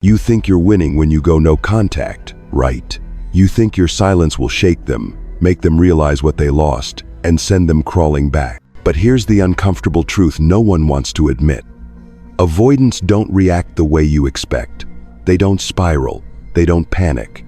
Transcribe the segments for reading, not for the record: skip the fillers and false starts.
You think you're winning when you go no contact, right? You think your silence will shake them, make them realize what they lost, and send them crawling back. But here's the uncomfortable truth no one wants to admit. Avoidants don't react the way you expect. They don't spiral. They don't panic.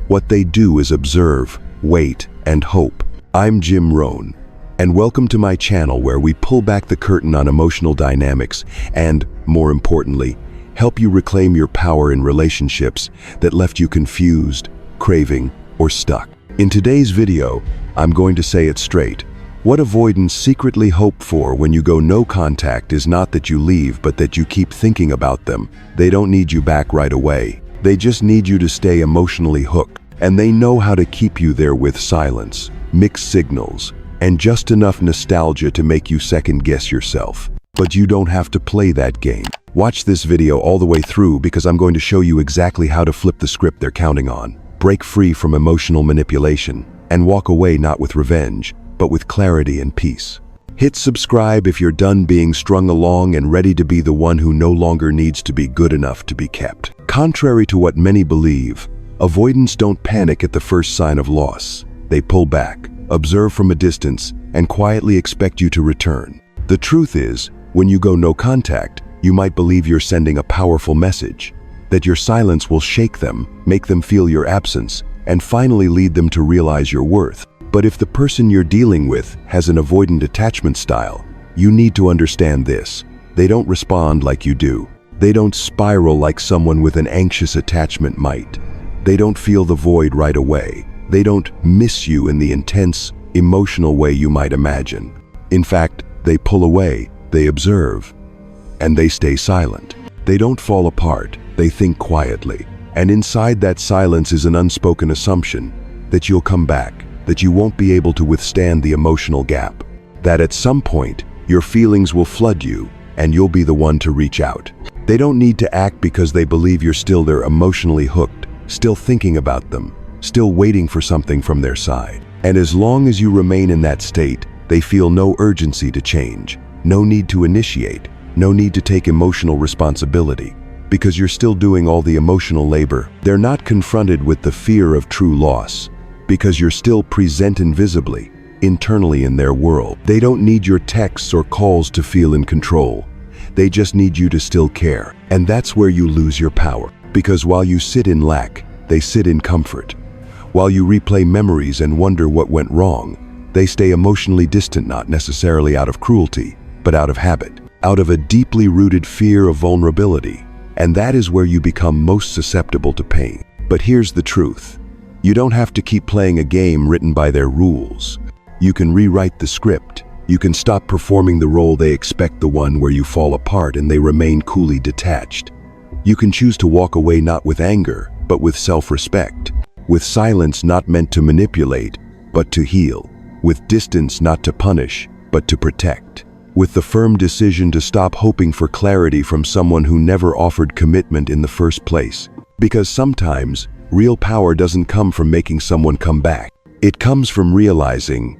What they do is observe, wait, and hope. I'm Jim Rohn, and welcome to my channel where we pull back the curtain on emotional dynamics and, more importantly, help you reclaim your power in relationships that left you confused, craving, or stuck. In today's video, I'm going to say it straight. What avoidants secretly hope for when you go no contact is not that you leave, but that you keep thinking about them. They don't need you back right away. They just need you to stay emotionally hooked. And they know how to keep you there with silence, mixed signals, and just enough nostalgia to make you second-guess yourself. But you don't have to play that game. Watch this video all the way through because I'm going to show you exactly how to flip the script they're counting on, break free from emotional manipulation, and walk away not with revenge, but with clarity and peace. Hit subscribe if you're done being strung along and ready to be the one who no longer needs to be good enough to be kept. Contrary to what many believe, avoidants don't panic at the first sign of loss. They pull back, observe from a distance, and quietly expect you to return. The truth is, when you go no contact, you might believe you're sending a powerful message, that your silence will shake them, make them feel your absence, and finally lead them to realize your worth. But if the person you're dealing with has an avoidant attachment style, you need to understand this. They don't respond like you do. They don't spiral like someone with an anxious attachment might. They don't feel the void right away. They don't miss you in the intense, emotional way you might imagine. In fact, they pull away, they observe, and they stay silent. They don't fall apart, they think quietly. And inside that silence is an unspoken assumption that you'll come back, that you won't be able to withstand the emotional gap, that at some point, your feelings will flood you and you'll be the one to reach out. They don't need to act because they believe you're still there emotionally hooked, still thinking about them, still waiting for something from their side. And as long as you remain in that state, they feel no urgency to change, no need to initiate, no need to take emotional responsibility, because you're still doing all the emotional labor. They're not confronted with the fear of true loss, because you're still present invisibly, internally in their world. They don't need your texts or calls to feel in control. They just need you to still care. And that's where you lose your power. Because while you sit in lack, they sit in comfort. While you replay memories and wonder what went wrong, they stay emotionally distant, not necessarily out of cruelty, but out of habit, out of a deeply rooted fear of vulnerability. And that is where you become most susceptible to pain. But here's the truth. You don't have to keep playing a game written by their rules. You can rewrite the script. You can stop performing the role they expect, the one where you fall apart and they remain coolly detached. You can choose to walk away not with anger, but with self-respect. With silence not meant to manipulate, but to heal. With distance not to punish, but to protect. With the firm decision to stop hoping for clarity from someone who never offered commitment in the first place. Because sometimes, real power doesn't come from making someone come back. It comes from realizing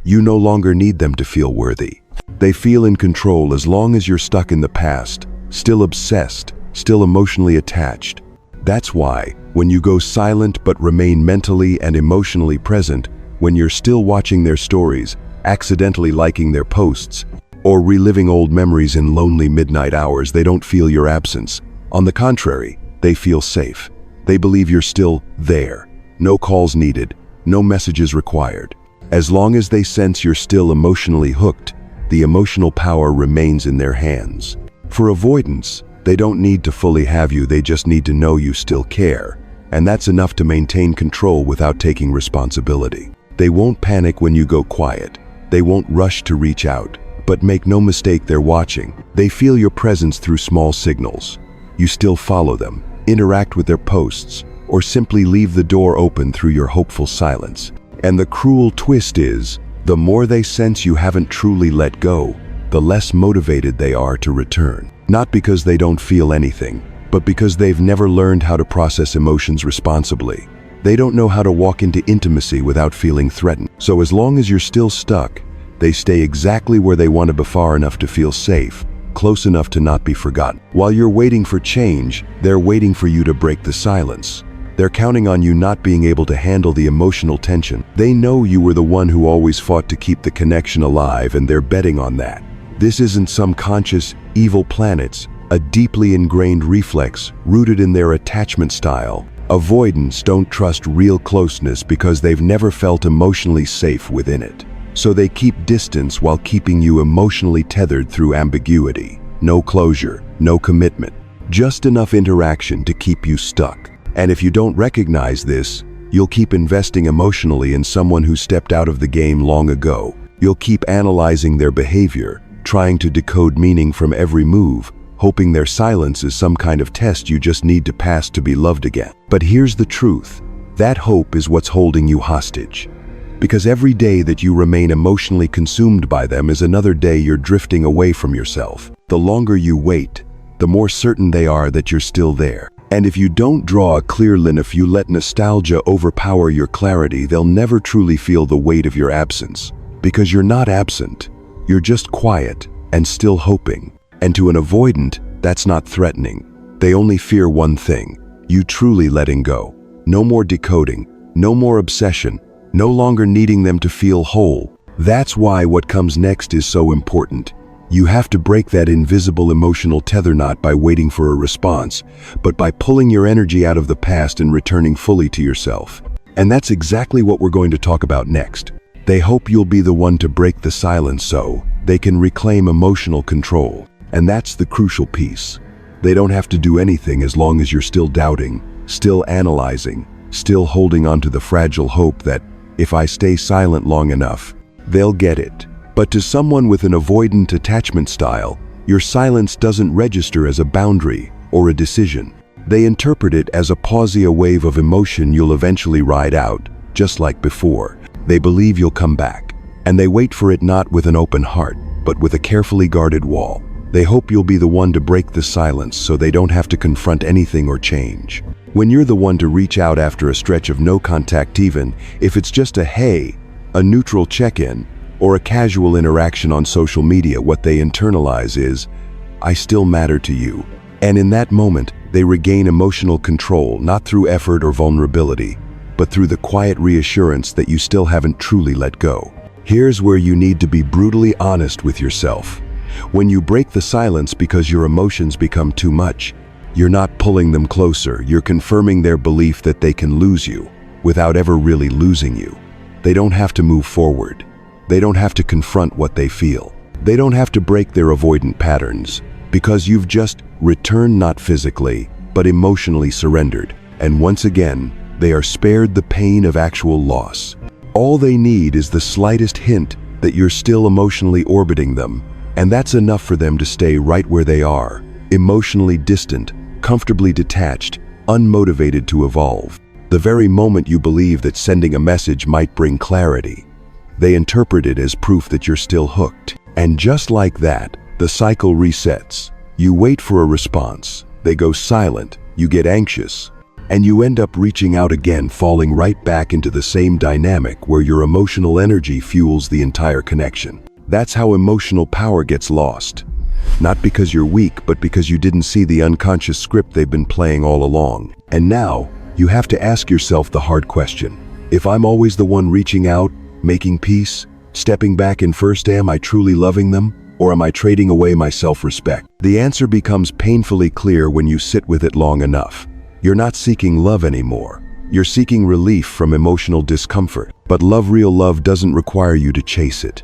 you no longer need them to feel worthy. They feel in control as long as you're stuck in the past, still obsessed, still emotionally attached. That's why, when you go silent but remain mentally and emotionally present, when you're still watching their stories, accidentally liking their posts, or reliving old memories in lonely midnight hours, they don't feel your absence. On the contrary, they feel safe. They believe you're still there. No calls needed, no messages required. As long as they sense you're still emotionally hooked, the emotional power remains in their hands. For avoidance, they don't need to fully have you, they just need to know you still care. And that's enough to maintain control without taking responsibility. They won't panic when you go quiet. They won't rush to reach out. But make no mistake, they're watching. They feel your presence through small signals. You still follow them, interact with their posts, or simply leave the door open through your hopeful silence. And the cruel twist is, the more they sense you haven't truly let go, the less motivated they are to return. Not because they don't feel anything, but because they've never learned how to process emotions responsibly. They don't know how to walk into intimacy without feeling threatened. So as long as you're still stuck, they stay exactly where they want to be, far enough to feel safe, close enough to not be forgotten. While you're waiting for change, they're waiting for you to break the silence. They're counting on you not being able to handle the emotional tension. They know you were the one who always fought to keep the connection alive, and they're betting on that. This isn't some conscious, evil planets, a deeply ingrained reflex rooted in their attachment style. Avoidants don't trust real closeness because they've never felt emotionally safe within it. So they keep distance while keeping you emotionally tethered through ambiguity. No closure, no commitment, just enough interaction to keep you stuck. And if you don't recognize this, you'll keep investing emotionally in someone who stepped out of the game long ago. You'll keep analyzing their behavior, trying to decode meaning from every move, hoping their silence is some kind of test you just need to pass to be loved again. But here's the truth. That hope is what's holding you hostage. Because every day that you remain emotionally consumed by them is another day you're drifting away from yourself. The longer you wait, the more certain they are that you're still there. And if you don't draw a clear line, if you let nostalgia overpower your clarity, they'll never truly feel the weight of your absence. Because you're not absent, you're just quiet and still hoping. And to an avoidant, that's not threatening. They only fear one thing: you truly letting go. No more decoding, no more obsession, no longer needing them to feel whole. That's why what comes next is so important. You have to break that invisible emotional tether, not by waiting for a response, but by pulling your energy out of the past and returning fully to yourself. And that's exactly what we're going to talk about next. They hope you'll be the one to break the silence so they can reclaim emotional control. And that's the crucial piece. They don't have to do anything as long as you're still doubting, still analyzing, still holding on to the fragile hope that if I stay silent long enough, they'll get it. But to someone with an avoidant attachment style, your silence doesn't register as a boundary or a decision. They interpret it as a pause, a wave of emotion you'll eventually ride out, just like before. They believe you'll come back, and they wait for it not with an open heart, but with a carefully guarded wall. They hope you'll be the one to break the silence so they don't have to confront anything or change. When you're the one to reach out after a stretch of no contact, even if it's just a hey, a neutral check-in, or a casual interaction on social media, what they internalize is, I still matter to you. And in that moment, they regain emotional control, not through effort or vulnerability, but through the quiet reassurance that you still haven't truly let go. Here's where you need to be brutally honest with yourself. When you break the silence because your emotions become too much, you're not pulling them closer, you're confirming their belief that they can lose you without ever really losing you. They don't have to move forward. They don't have to confront what they feel. They don't have to break their avoidant patterns, because you've just returned, not physically, but emotionally surrendered. And once again, they are spared the pain of actual loss. All they need is the slightest hint that you're still emotionally orbiting them, and that's enough for them to stay right where they are, emotionally distant, comfortably detached, unmotivated to evolve. The very moment you believe that sending a message might bring clarity, they interpret it as proof that you're still hooked. And just like that, the cycle resets. You wait for a response, they go silent, you get anxious, and you end up reaching out again, falling right back into the same dynamic where your emotional energy fuels the entire connection. That's how emotional power gets lost. Not because you're weak, but because you didn't see the unconscious script they've been playing all along. And now, you have to ask yourself the hard question. If I'm always the one reaching out, making peace, stepping back in first, am I truly loving them, or am I trading away my self-respect? The answer becomes painfully clear when you sit with it long enough. You're not seeking love anymore. You're seeking relief from emotional discomfort. But real love doesn't require you to chase it,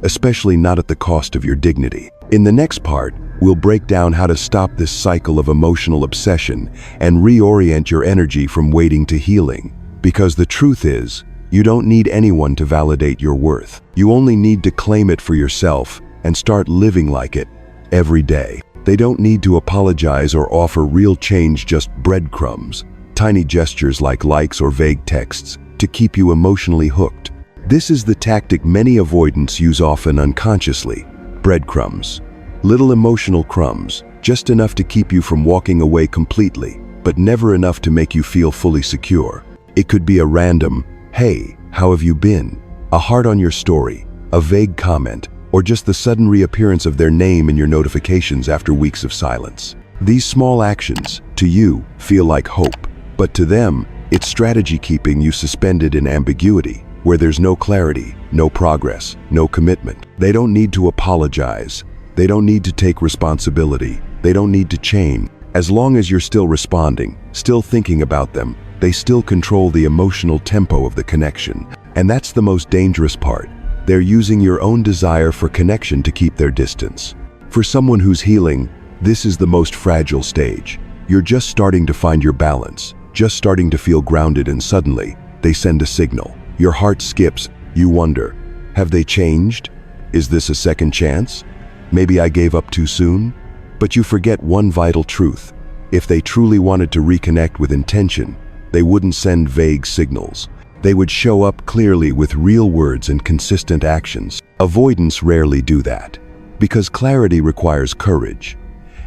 especially not at the cost of your dignity. In the next part, we'll break down how to stop this cycle of emotional obsession and reorient your energy from waiting to healing. Because the truth is, you don't need anyone to validate your worth. You only need to claim it for yourself and start living like it every day. They don't need to apologize or offer real change, just breadcrumbs, tiny gestures like likes or vague texts to keep you emotionally hooked. This is the tactic many avoidants use, often unconsciously. Breadcrumbs. Little emotional crumbs, just enough to keep you from walking away completely, but never enough to make you feel fully secure. It could be a random, hey, how have you been? A heart on your story, a vague comment, or just the sudden reappearance of their name in your notifications after weeks of silence. These small actions, to you, feel like hope, but to them, it's strategy keeping you suspended in ambiguity, where there's no clarity, no progress, no commitment. They don't need to apologize. They don't need to take responsibility. They don't need to change. As long as you're still responding, still thinking about them, they still control the emotional tempo of the connection. And that's the most dangerous part. They're using your own desire for connection to keep their distance. For someone who's healing, this is the most fragile stage. You're just starting to find your balance, just starting to feel grounded, and suddenly, they send a signal. Your heart skips. You wonder, have they changed? Is this a second chance? Maybe I gave up too soon? But you forget one vital truth. If they truly wanted to reconnect with intention, they wouldn't send vague signals. They would show up clearly with real words and consistent actions. Avoidants rarely do that, because clarity requires courage.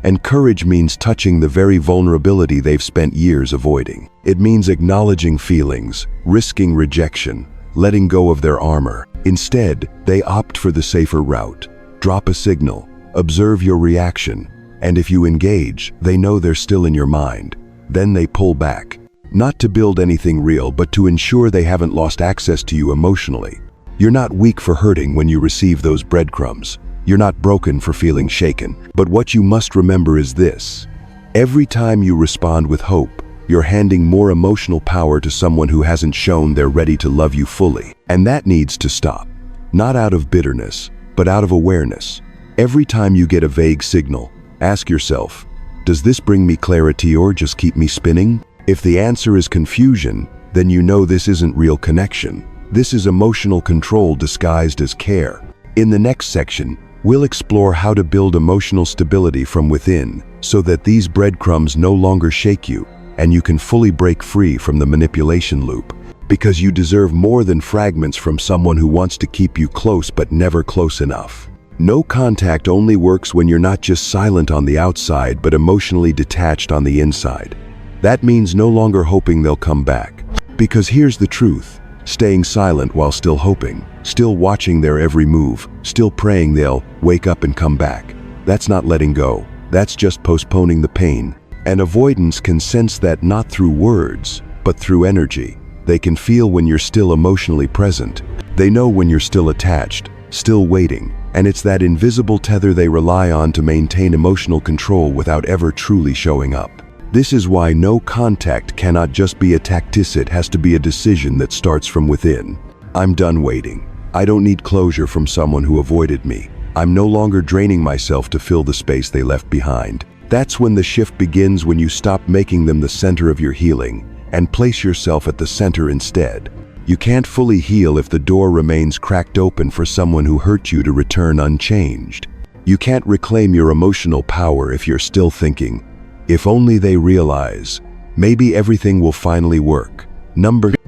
And courage means touching the very vulnerability they've spent years avoiding. It means acknowledging feelings, risking rejection, letting go of their armor. Instead, they opt for the safer route. Drop a signal, observe your reaction, and if you engage, they know they're still in your mind. Then they pull back. Not to build anything real, but to ensure they haven't lost access to you emotionally. You're not weak for hurting when you receive those breadcrumbs. You're not broken for feeling shaken. But what you must remember is this. Every time you respond with hope, you're handing more emotional power to someone who hasn't shown they're ready to love you fully. And that needs to stop. Not out of bitterness, but out of awareness. Every time you get a vague signal, ask yourself, does this bring me clarity or just keep me spinning? If the answer is confusion, then you know this isn't real connection. This is emotional control disguised as care. In the next section, we'll explore how to build emotional stability from within so that these breadcrumbs no longer shake you and you can fully break free from the manipulation loop. Because you deserve more than fragments from someone who wants to keep you close but never close enough. No contact only works when you're not just silent on the outside but emotionally detached on the inside. That means no longer hoping they'll come back. Because here's the truth. Staying silent while still hoping, still watching their every move, still praying they'll wake up and come back. That's not letting go. That's just postponing the pain. And avoidance can sense that not through words, but through energy. They can feel when you're still emotionally present. They know when you're still attached, still waiting. And it's that invisible tether they rely on to maintain emotional control without ever truly showing up. This is why no contact cannot just be a tactic, it has to be a decision that starts from within. I'm done waiting. I don't need closure from someone who avoided me. I'm no longer draining myself to fill the space they left behind. That's when the shift begins, when you stop making them the center of your healing and place yourself at the center instead. You can't fully heal if the door remains cracked open for someone who hurt you to return unchanged. You can't reclaim your emotional power if you're still thinking, if only they realize, maybe everything will finally work.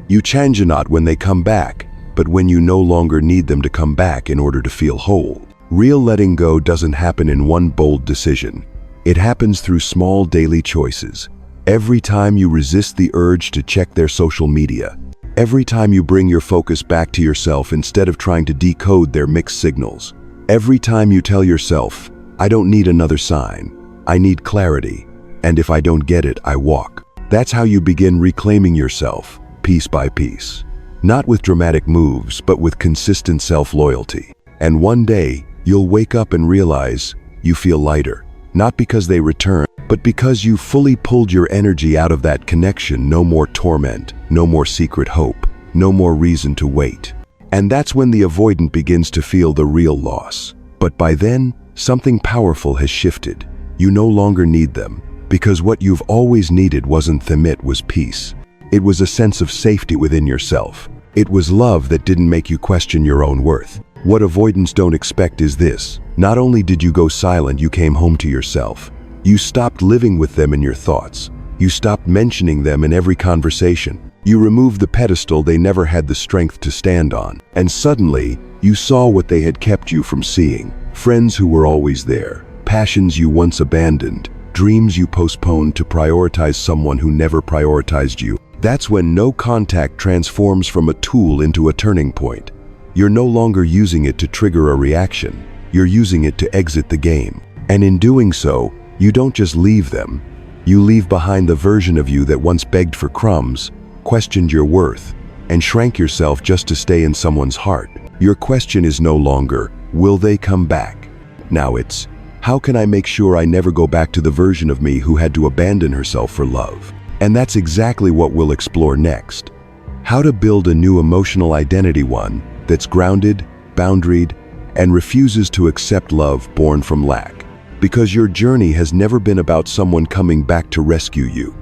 You change not when they come back, but when you no longer need them to come back in order to feel whole. Real letting go doesn't happen in one bold decision. It happens through small daily choices. Every time you resist the urge to check their social media, every time you bring your focus back to yourself instead of trying to decode their mixed signals, every time you tell yourself, I don't need another sign, I need clarity, and if I don't get it, I walk. That's how you begin reclaiming yourself, piece by piece. Not with dramatic moves, but with consistent self-loyalty. And one day, you'll wake up and realize you feel lighter, not because they return, but because you fully pulled your energy out of that connection. No more torment, no more secret hope, no more reason to wait. And that's when the avoidant begins to feel the real loss. But by then, something powerful has shifted. You no longer need them, because what you've always needed wasn't them, it was peace. It was a sense of safety within yourself. It was love that didn't make you question your own worth. What avoidants don't expect is this. Not only did you go silent, you came home to yourself. You stopped living with them in your thoughts. You stopped mentioning them in every conversation. You removed the pedestal they never had the strength to stand on. And suddenly, you saw what they had kept you from seeing. Friends who were always there. Passions you once abandoned. Dreams you postponed to prioritize someone who never prioritized you. That's when no contact transforms from a tool into a turning point. You're no longer using it to trigger a reaction. you're using it to exit the game. And in doing so, you don't just leave them. You leave behind the version of you that once begged for crumbs, questioned your worth, and shrank yourself just to stay in someone's heart. Your question is no longer, will they come back? Now it's, how can I make sure I never go back to the version of me who had to abandon herself for love? And that's exactly what we'll explore next. How to build a new emotional identity, one that's grounded, boundaried, and refuses to accept love born from lack. Because your journey has never been about someone coming back to rescue you.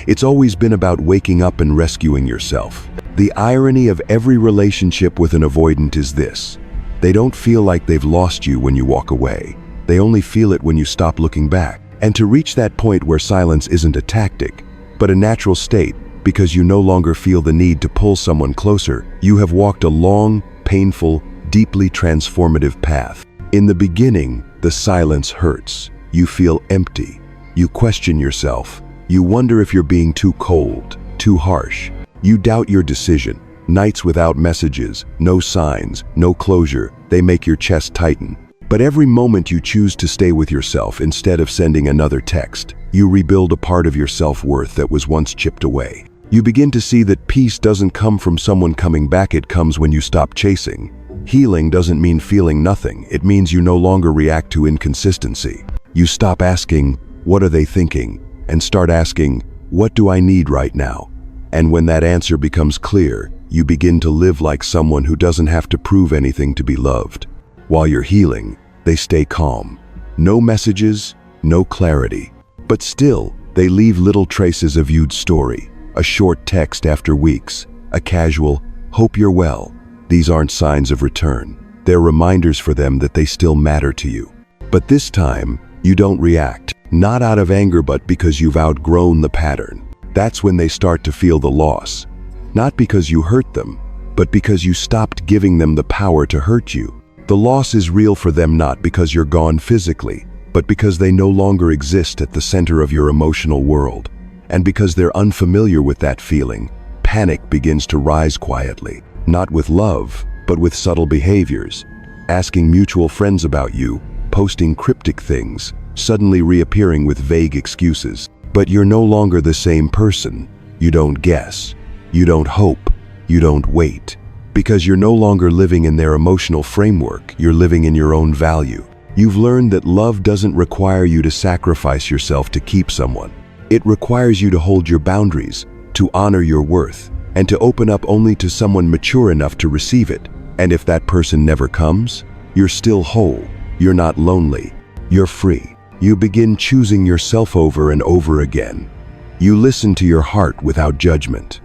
It's always been about waking up and rescuing yourself. The irony of every relationship with an avoidant is this: they don't feel like they've lost you when you walk away. They only feel it when you stop looking back. And to reach that point where silence isn't a tactic, but a natural state, because you no longer feel the need to pull someone closer, you have walked a long, painful, deeply transformative path. In the beginning, the silence hurts. You feel empty. You question yourself. You wonder if you're being too cold, too harsh. You doubt your decision. Nights without messages, no signs, no closure, they make your chest tighten. But every moment you choose to stay with yourself instead of sending another text, you rebuild a part of your self-worth that was once chipped away. You begin to see that peace doesn't come from someone coming back, it comes when you stop chasing. Healing doesn't mean feeling nothing, it means you no longer react to inconsistency. You stop asking, what are they thinking? And start asking, what do I need right now? And when that answer becomes clear, you begin to live like someone who doesn't have to prove anything to be loved. While you're healing, they stay calm. No messages, no clarity. But still, they leave little traces of you'd story. A short text after weeks, a casual, hope you're well. These aren't signs of return. They're reminders for them that they still matter to you. But this time, you don't react. Not out of anger, but because you've outgrown the pattern. That's when they start to feel the loss. Not because you hurt them, but because you stopped giving them the power to hurt you. The loss is real for them not because you're gone physically, but because they no longer exist at the center of your emotional world. And because they're unfamiliar with that feeling, panic begins to rise quietly. Not with love, but with subtle behaviors. Asking mutual friends about you, posting cryptic things, suddenly reappearing with vague excuses. But you're no longer the same person. You don't guess. You don't hope. You don't wait. Because you're no longer living in their emotional framework, you're living in your own value. You've learned that love doesn't require you to sacrifice yourself to keep someone. It requires you to hold your boundaries, to honor your worth, and to open up only to someone mature enough to receive it. And if that person never comes, you're still whole. You're not lonely. You're free. You begin choosing yourself over and over again. You listen to your heart without judgment.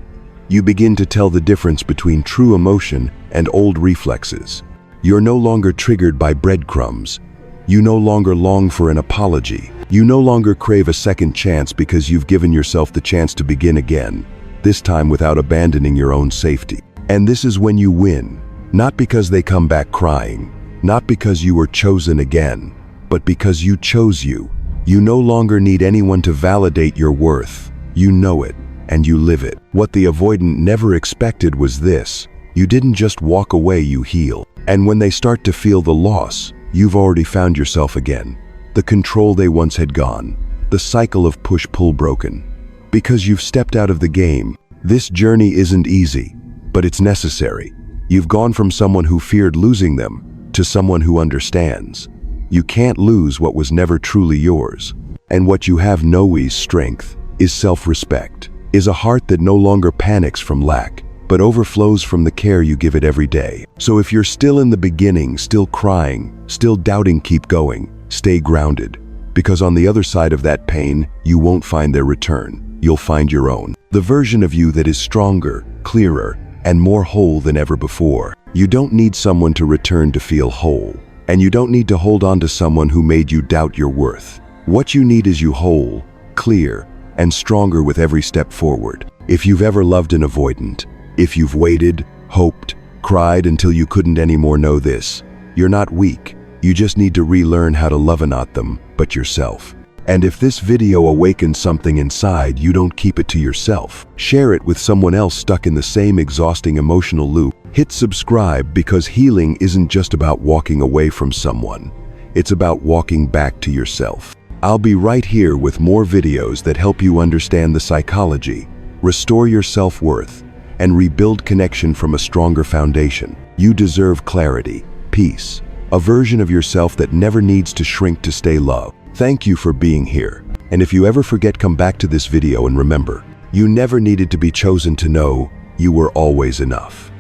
You begin to tell the difference between true emotion and old reflexes. You're no longer triggered by breadcrumbs. You no longer long for an apology. You no longer crave a second chance because you've given yourself the chance to begin again, this time without abandoning your own safety. And this is when you win, not because they come back crying, not because you were chosen again, but because you chose you. You no longer need anyone to validate your worth. You know it, and you live it. What the avoidant never expected was this: you didn't just walk away, you heal. And when they start to feel the loss, you've already found yourself again. The control they once had gone, the cycle of push-pull broken. Because you've stepped out of the game, this journey isn't easy, but it's necessary. You've gone from someone who feared losing them to someone who understands. You can't lose what was never truly yours. And what you have is strength, is self-respect, is a heart that no longer panics from lack, but overflows from the care you give it every day. So if you're still in the beginning, still crying, still doubting, keep going. Stay grounded, because on the other side of that pain, you won't find their return. You'll find your own. The version of you that is stronger, clearer, and more whole than ever before. You don't need someone to return to feel whole. And you don't need to hold on to someone who made you doubt your worth. What you need is you whole, clear, and stronger with every step forward. If you've ever loved an avoidant, if you've waited, hoped, cried until you couldn't anymore, know this: you're not weak. You just need to relearn how to love not them, but yourself. And if this video awakens something inside, you don't keep it to yourself. Share it with someone else stuck in the same exhausting emotional loop. Hit subscribe, because healing isn't just about walking away from someone. It's about walking back to yourself. I'll be right here with more videos that help you understand the psychology, restore your self-worth, and rebuild connection from a stronger foundation. You deserve clarity, peace, a version of yourself that never needs to shrink to stay loved. Thank you for being here. And if you ever forget, come back to this video and remember, you never needed to be chosen to know you were always enough.